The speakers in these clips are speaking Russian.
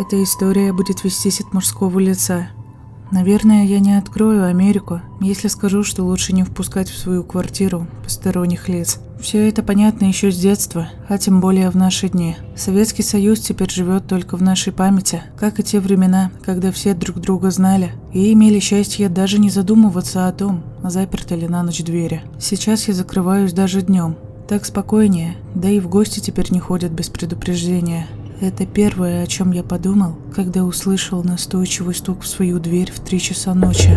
Эта история будет вестись от мужского лица. Наверное, я не открою Америку, если скажу, что лучше не впускать в свою квартиру посторонних лиц. Все это понятно еще с детства, а тем более в наши дни. Советский Союз теперь живет только в нашей памяти, как и те времена, когда все друг друга знали и имели счастье даже не задумываться о том, заперты ли на ночь двери. Сейчас я закрываюсь даже днем. Так спокойнее, да и в гости теперь не ходят без предупреждения. Это первое, о чем я подумал, когда услышал настойчивый стук в свою дверь в 3 часа ночи.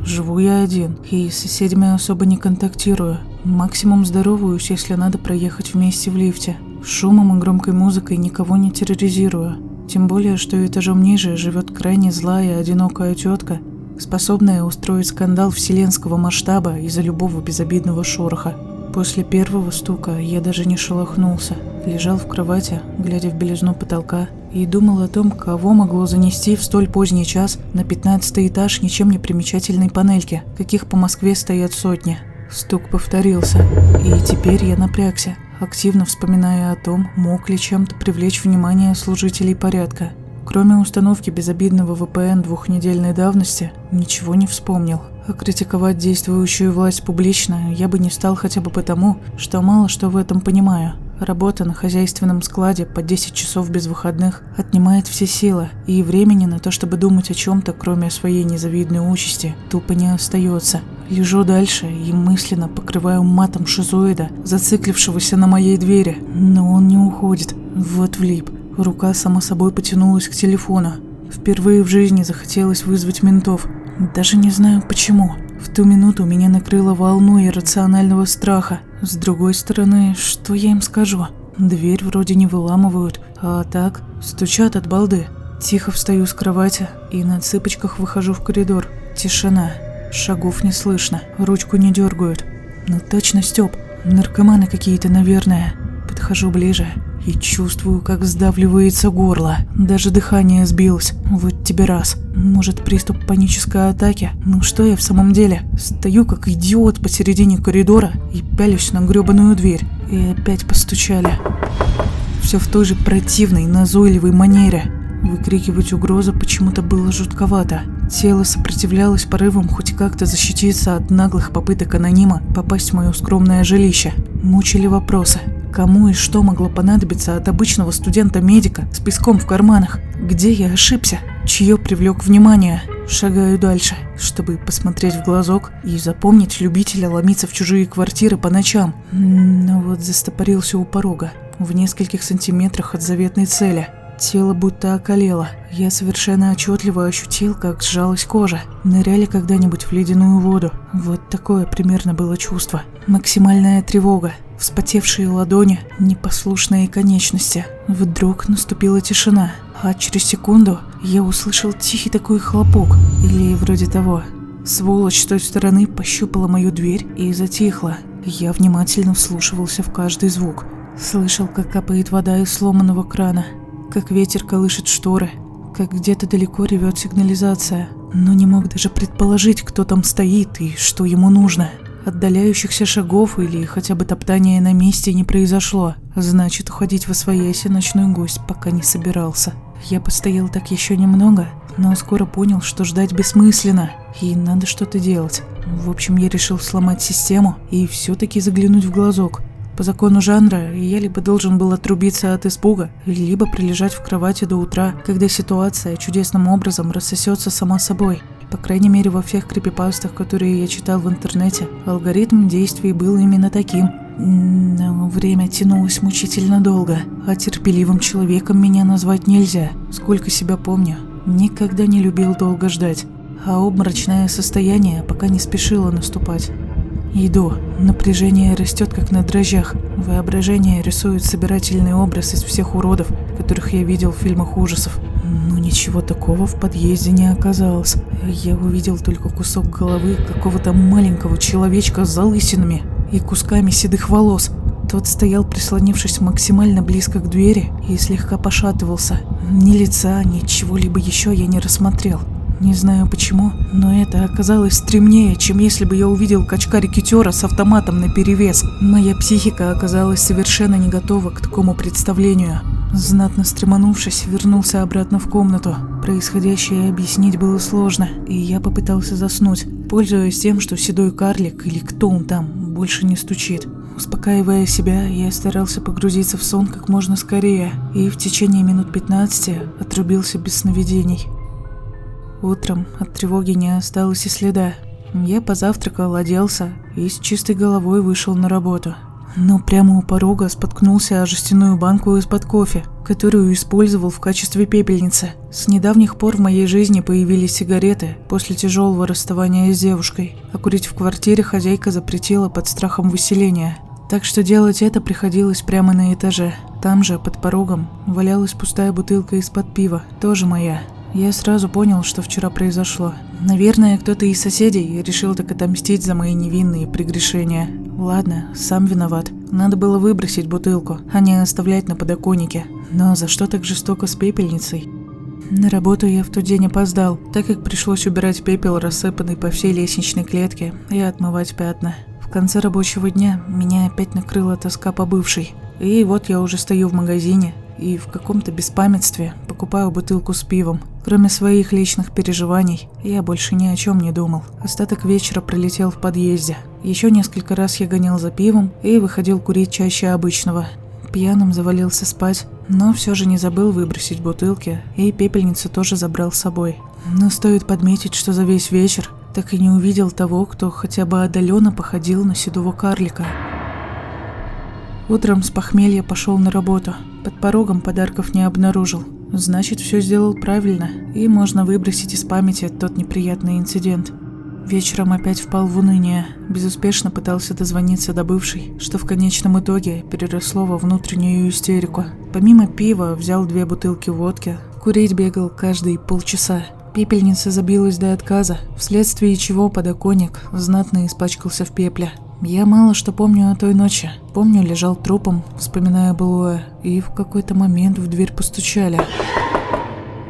Живу я один, и с соседями особо не контактирую. Максимум здороваюсь, если надо проехать вместе в лифте. Шумом и громкой музыкой никого не терроризирую. Тем более, что этажом ниже живет крайне злая и одинокая тетка, способная устроить скандал вселенского масштаба из-за любого безобидного шороха. После первого стука я даже не шелохнулся. Лежал в кровати, глядя в белизну потолка, и думал о том, кого могло занести в столь поздний час на 15-й этаж ничем не примечательной панельки, каких по Москве стоят сотни. Стук повторился, и теперь я напрягся, активно вспоминая о том, мог ли чем-то привлечь внимание служителей порядка. Кроме установки безобидного VPN 2-недельной давности, ничего не вспомнил. А критиковать действующую власть публично я бы не стал хотя бы потому, что мало что в этом понимаю. Работа на хозяйственном складе по 10 часов без выходных отнимает все силы, и времени на то, чтобы думать о чем-то, кроме своей незавидной участи, тупо не остается. Лежу дальше и мысленно покрываю матом шизоида, зациклившегося на моей двери, но он не уходит. Вот влип. Рука сама собой потянулась к телефону. Впервые в жизни захотелось вызвать ментов. Даже не знаю почему. В ту минуту меня накрыло волной иррационального страха. С другой стороны, что я им скажу? Дверь вроде не выламывают, а так стучат от балды. Тихо встаю с кровати и на цыпочках выхожу в коридор. Тишина. Шагов не слышно. Ручку не дергают. Ну точно Стёп. Наркоманы какие-то, наверное. Подхожу ближе и чувствую, как сдавливается горло. Даже дыхание сбилось. Вот тебе раз. Может, приступ панической атаки? Ну что я в самом деле? Стою как идиот посередине коридора и пялюсь на грёбаную дверь. И опять постучали. Все в той же противной, назойливой манере. Выкрикивать угрозу почему-то было жутковато. Тело сопротивлялось порывам хоть как-то защититься от наглых попыток анонима попасть в мое скромное жилище. Мучили вопросы. Кому и что могло понадобиться от обычного студента-медика с песком в карманах? Где я ошибся? Чье привлек внимание? Шагаю дальше, чтобы посмотреть в глазок и запомнить любителя ломиться в чужие квартиры по ночам. Но вот застопорился у порога, в нескольких сантиметрах от заветной цели. Тело будто околело. Я совершенно отчетливо ощутил, как сжалась кожа. Ныряли когда-нибудь в ледяную воду? Вот такое примерно было чувство. Максимальная тревога. Вспотевшие ладони, непослушные конечности. Вдруг наступила тишина, а через секунду я услышал тихий такой хлопок, или вроде того. Сволочь с той стороны пощупала мою дверь и затихла. Я внимательно вслушивался в каждый звук. Слышал, как капает вода из сломанного крана, как ветер колышет шторы, как где-то далеко ревет сигнализация. Но не мог даже предположить, кто там стоит и что ему нужно. Отдаляющихся шагов или хотя бы топтания на месте не произошло. Значит, уходить восвояси ночной гость пока не собирался. Я постоял так еще немного, но скоро понял, что ждать бессмысленно, и надо что-то делать. В общем, я решил сломать систему и все-таки заглянуть в глазок. По закону жанра, я либо должен был отрубиться от испуга, либо прилежать в кровати до утра, когда ситуация чудесным образом рассосется сама собой. По крайней мере, во всех крипипастах, которые я читал в интернете, алгоритм действий был именно таким. Но время тянулось мучительно долго, а терпеливым человеком меня назвать нельзя. Сколько себя помню, никогда не любил долго ждать, а обморочное состояние пока не спешило наступать. Иду. Напряжение растет, как на дрожжах. Воображение рисует собирательный образ из всех уродов, которых я видел в фильмах ужасов. Но ничего такого в подъезде не оказалось. Я увидел только кусок головы какого-то маленького человечка с залысинами и кусками седых волос. Тот стоял, прислонившись максимально близко к двери, и слегка пошатывался. Ни лица, ни чего-либо еще я не рассмотрел. Не знаю почему, но это оказалось стремнее, чем если бы я увидел качка-рекетера с автоматом наперевес. Моя психика оказалась совершенно не готова к такому представлению. Знатно стреманувшись, вернулся обратно в комнату. Происходящее объяснить было сложно, и я попытался заснуть, пользуясь тем, что седой карлик, или кто он там, больше не стучит. Успокаивая себя, я старался погрузиться в сон как можно скорее, и в течение минут 15 отрубился без сновидений. Утром от тревоги не осталось и следа. Я позавтракал, оделся и с чистой головой вышел на работу. Но прямо у порога споткнулся о жестяную банку из-под кофе, которую использовал в качестве пепельницы. С недавних пор в моей жизни появились сигареты после тяжелого расставания с девушкой, а курить в квартире хозяйка запретила под страхом выселения. Так что делать это приходилось прямо на этаже. Там же, под порогом, валялась пустая бутылка из-под пива, тоже моя. Я сразу понял, что вчера произошло. Наверное, кто-то из соседей решил так отомстить за мои невинные прегрешения. Ладно, сам виноват. Надо было выбросить бутылку, а не оставлять на подоконнике. Но за что так жестоко с пепельницей? На работу я в тот день опоздал, так как пришлось убирать пепел, рассыпанный по всей лестничной клетке, и отмывать пятна. В конце рабочего дня меня опять накрыла тоска по бывшей. И вот я уже стою в магазине и в каком-то беспамятстве покупаю бутылку с пивом. Кроме своих личных переживаний, я больше ни о чем не думал. Остаток вечера пролетел в подъезде. Еще несколько раз я гонял за пивом и выходил курить чаще обычного. Пьяным завалился спать, но все же не забыл выбросить бутылки, и пепельницу тоже забрал с собой. Но стоит подметить, что за весь вечер так и не увидел того, кто хотя бы отдаленно походил на седого карлика. Утром с похмелья пошел на работу. Под порогом подарков не обнаружил. Значит, все сделал правильно, и можно выбросить из памяти тот неприятный инцидент. Вечером опять впал в уныние. Безуспешно пытался дозвониться до бывшей, что в конечном итоге переросло во внутреннюю истерику. Помимо пива взял 2 бутылки водки. Курить бегал каждые полчаса. Пепельница забилась до отказа, вследствие чего подоконник знатно испачкался в пепле. Я мало что помню о той ночи. Помню, лежал трупом, вспоминая былое, и в какой-то момент в дверь постучали.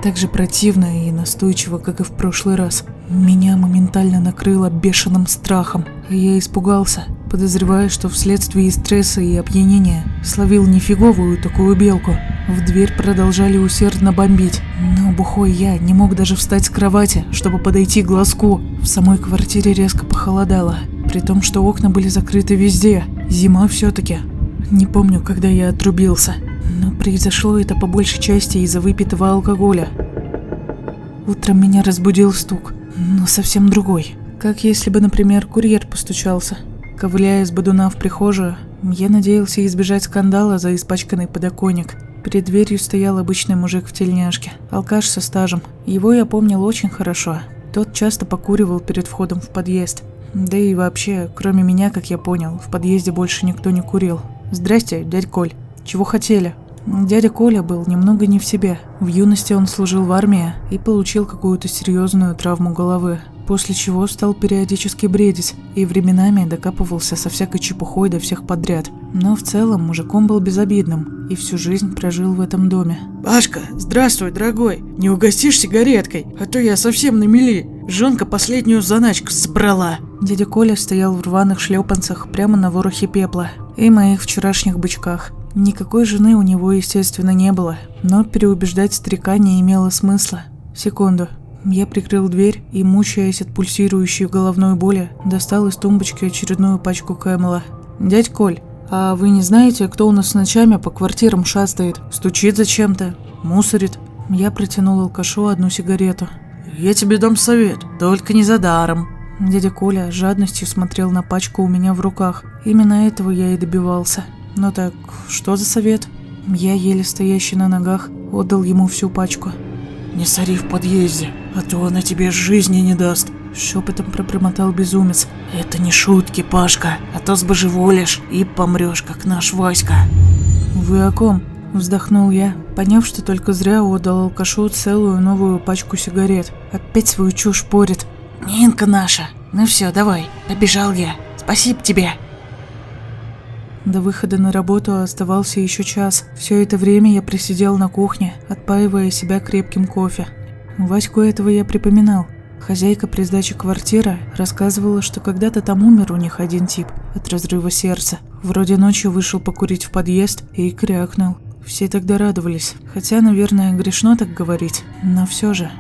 Так же противно и настойчиво, как и в прошлый раз. Меня моментально накрыло бешеным страхом, и я испугался, подозревая, что вследствие стресса и опьянения словил не фиговую такую белку. В дверь продолжали усердно бомбить, но бухой я не мог даже встать с кровати, чтобы подойти к глазку. В самой квартире резко похолодало, при том, что окна были закрыты везде. Зима все-таки. Не помню, когда я отрубился, но произошло это по большей части из-за выпитого алкоголя. Утром меня разбудил стук, но совсем другой. Как если бы, например, курьер постучался. Ковыляя с бодуна в прихожую, я надеялся избежать скандала за испачканный подоконник. Перед дверью стоял обычный мужик в тельняшке, алкаш со стажем. Его я помнил очень хорошо. Тот часто покуривал перед входом в подъезд. Да и вообще, кроме меня, как я понял, в подъезде больше никто не курил. «Здрасте, дядь Коль. Чего хотели?» Дядя Коля был немного не в себе. В юности он служил в армии и получил какую-то серьезную травму головы, после чего стал периодически бредить и временами докапывался со всякой чепухой до всех подряд. Но в целом мужиком был безобидным и всю жизнь прожил в этом доме. «Пашка, здравствуй, дорогой. Не угостишь сигареткой? А то я совсем на мели. Жонка последнюю заначку забрала». Дядя Коля стоял в рваных шлепанцах прямо на ворохе пепла и моих вчерашних бычках. Никакой жены у него, естественно, не было, но переубеждать старика не имело смысла. Секунду. Я прикрыл дверь и, мучаясь от пульсирующей головной боли, достал из тумбочки очередную пачку Кэмела. «Дядь Коль, а вы не знаете, кто у нас ночами по квартирам шастает? Стучит зачем-то? Мусорит?» Я протянул алкашу одну сигарету. «Я тебе дам совет, только не за даром». Дядя Коля с жадностью смотрел на пачку у меня в руках. Именно этого я и добивался. «Ну так, что за совет?» Я, еле стоящий на ногах, отдал ему всю пачку. «Не сори в подъезде, а то она тебе жизни не даст», — шепотом пробормотал безумец. «Это не шутки, Пашка, а то сбожеволишь и помрешь, как наш Васька». «Вы о ком?» — вздохнул я, поняв, что только зря отдал алкашу целую новую пачку сигарет. Опять свою чушь порит. «Нинка наша, ну все, давай, побежал я, спасибо тебе». До выхода на работу оставался еще час. Все это время я просидел на кухне, отпаивая себя крепким кофе. Ваську этого я припоминал. Хозяйка при сдаче квартиры рассказывала, что когда-то там умер у них один тип от разрыва сердца. Вроде ночью вышел покурить в подъезд и крякнул. Все тогда радовались, хотя, наверное, грешно так говорить, но все же.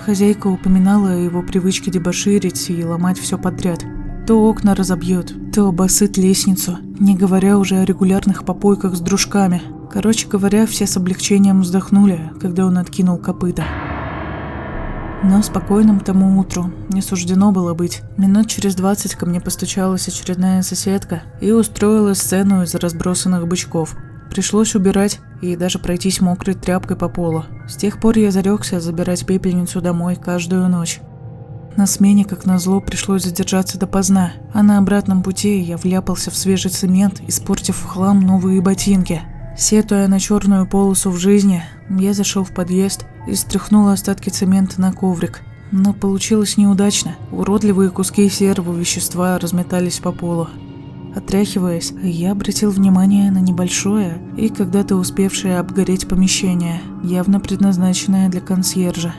Хозяйка упоминала о его привычке дебоширить и ломать все подряд. То окна разобьет, то обоссыт лестницу, не говоря уже о регулярных попойках с дружками. Короче говоря, все с облегчением вздохнули, когда он откинул копыта. Но спокойным тому утру не суждено было быть. Минут через 20 ко мне постучалась очередная соседка и устроила сцену из разбросанных бычков. Пришлось убирать и даже пройтись мокрой тряпкой по полу. С тех пор я зарекся забирать пепельницу домой каждую ночь. На смене, как назло, пришлось задержаться допоздна, а на обратном пути я вляпался в свежий цемент, испортив в хлам новые ботинки. Сетуя на черную полосу в жизни, я зашел в подъезд и стряхнул остатки цемента на коврик. Но получилось неудачно. Уродливые куски серого вещества разметались по полу. Отряхиваясь, я обратил внимание на небольшое и когда-то успевшее обгореть помещение, явно предназначенное для консьержа.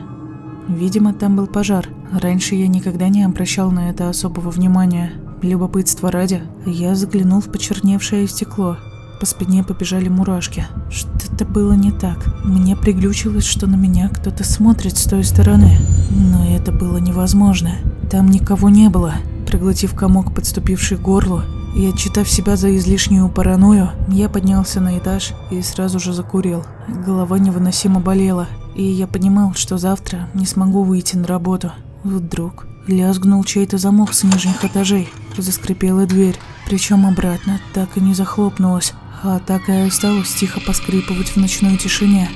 Видимо, там был пожар. Раньше я никогда не обращал на это особого внимания. Любопытства ради, я заглянул в почерневшее стекло. По спине побежали мурашки. Что-то было не так. Мне приглючилось, что на меня кто-то смотрит с той стороны. Но это было невозможно. Там никого не было. Проглотив комок, подступивший к горлу, и отчитав себя за излишнюю паранойю, я поднялся на этаж и сразу же закурил. Голова невыносимо болела, и я понимал, что завтра не смогу выйти на работу. Вдруг лязгнул чей-то замок с нижних этажей. Заскрипела дверь, причем обратно так и не захлопнулась, а так и осталось тихо поскрипывать в ночной тишине.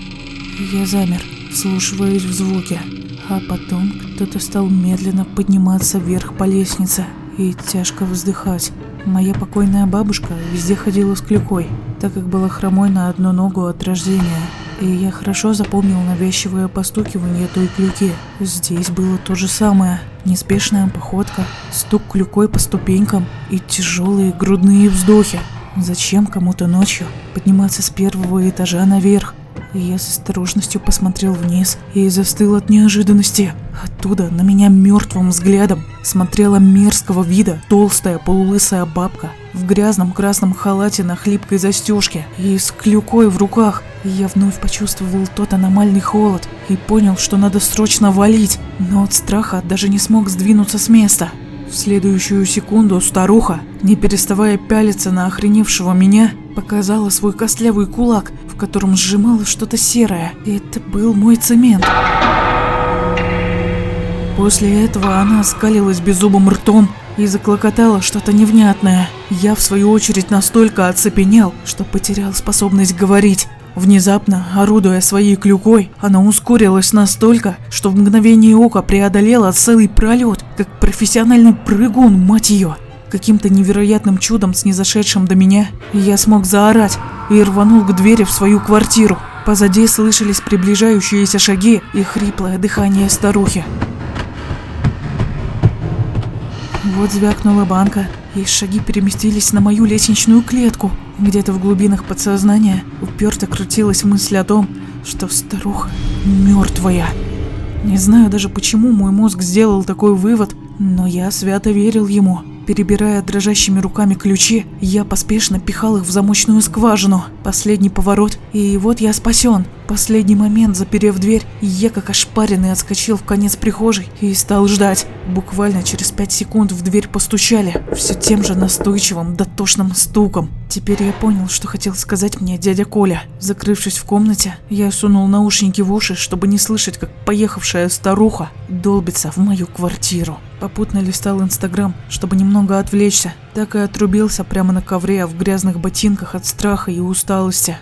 Я замер, вслушиваясь в звуки, а потом кто-то стал медленно подниматься вверх по лестнице и тяжко вздыхать. Моя покойная бабушка везде ходила с клюкой, так как была хромой на одну ногу от рождения. И я хорошо запомнил навязчивое постукивание той клюки. Здесь было то же самое. Неспешная походка, стук клюкой по ступенькам и тяжелые грудные вздохи. Зачем кому-то ночью подниматься с первого этажа наверх? И я с осторожностью посмотрел вниз и застыл от неожиданности. Оттуда на меня мертвым взглядом смотрела мерзкого вида толстая полулысая бабка в грязном красном халате на хлипкой застежке и с клюкой в руках. И я вновь почувствовал тот аномальный холод и понял, что надо срочно валить, но от страха даже не смог сдвинуться с места. В следующую секунду старуха, не переставая пялиться на охреневшего меня, показала свой костлявый кулак, в котором сжималось что-то серое. И это был мой цемент. После этого она оскалилась беззубым ртом и заклокотала что-то невнятное. Я, в свою очередь, настолько оцепенел, что потерял способность говорить. Внезапно, орудуя своей клюкой, она ускорилась настолько, что в мгновение ока преодолела целый пролет, как профессиональный прыгун, мать ее. Каким-то невероятным чудом, снизошедшим до меня, я смог заорать и рванул к двери в свою квартиру. Позади слышались приближающиеся шаги и хриплое дыхание старухи. Вот звякнула банка, и шаги переместились на мою лестничную клетку. Где-то в глубинах подсознания уперто крутилась мысль о том, что старуха мертвая. Не знаю даже, почему мой мозг сделал такой вывод, но я свято верил ему. Перебирая дрожащими руками ключи, я поспешно пихал их в замочную скважину. Последний поворот, и вот я спасен. Последний момент, заперев дверь, я как ошпаренный отскочил в конец прихожей и стал ждать. Буквально через 5 секунд в дверь постучали, все тем же настойчивым, дотошным стуком. Теперь я понял, что хотел сказать мне дядя Коля. Закрывшись в комнате, я сунул наушники в уши, чтобы не слышать, как поехавшая старуха долбится в мою квартиру. Попутно листал Инстаграм, чтобы немного отвлечься. Так и отрубился прямо на ковре в грязных ботинках от страха и усталости.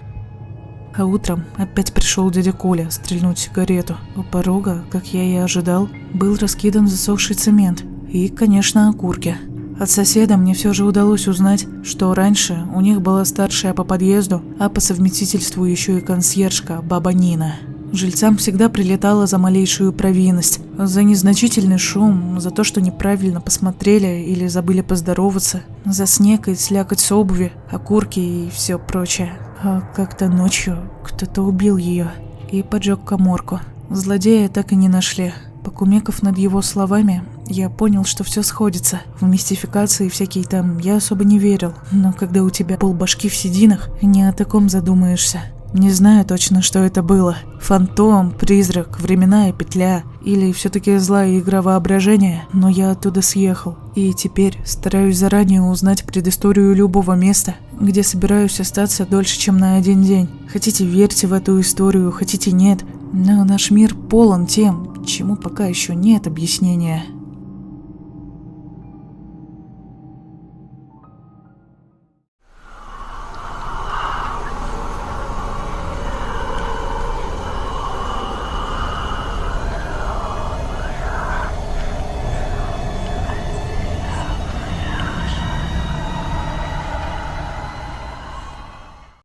А утром опять пришел дядя Коля стрельнуть сигарету. У порога, как я и ожидал, был раскидан засохший цемент и, конечно, окурки. От соседа мне все же удалось узнать, что раньше у них была старшая по подъезду, а по совместительству еще и консьержка баба Нина. Жильцам всегда прилетало за малейшую провинность, за незначительный шум, за то, что неправильно посмотрели или забыли поздороваться, за снег и слякоть с обуви, окурки и все прочее. А как-то ночью кто-то убил ее и поджег каморку. Злодея так и не нашли. Покумекав над его словами, я понял, что все сходится. В мистификации всякие там я особо не верил, но когда у тебя полбашки в сединах, не о таком задумаешься. Не знаю точно, что это было. Фантом, призрак, временная петля или все-таки злая игра воображения, но я оттуда съехал. И теперь стараюсь заранее узнать предысторию любого места, где собираюсь остаться дольше, чем на 1 день. Хотите верьте в эту историю, хотите нет, но наш мир полон тем, чему пока еще нет объяснения.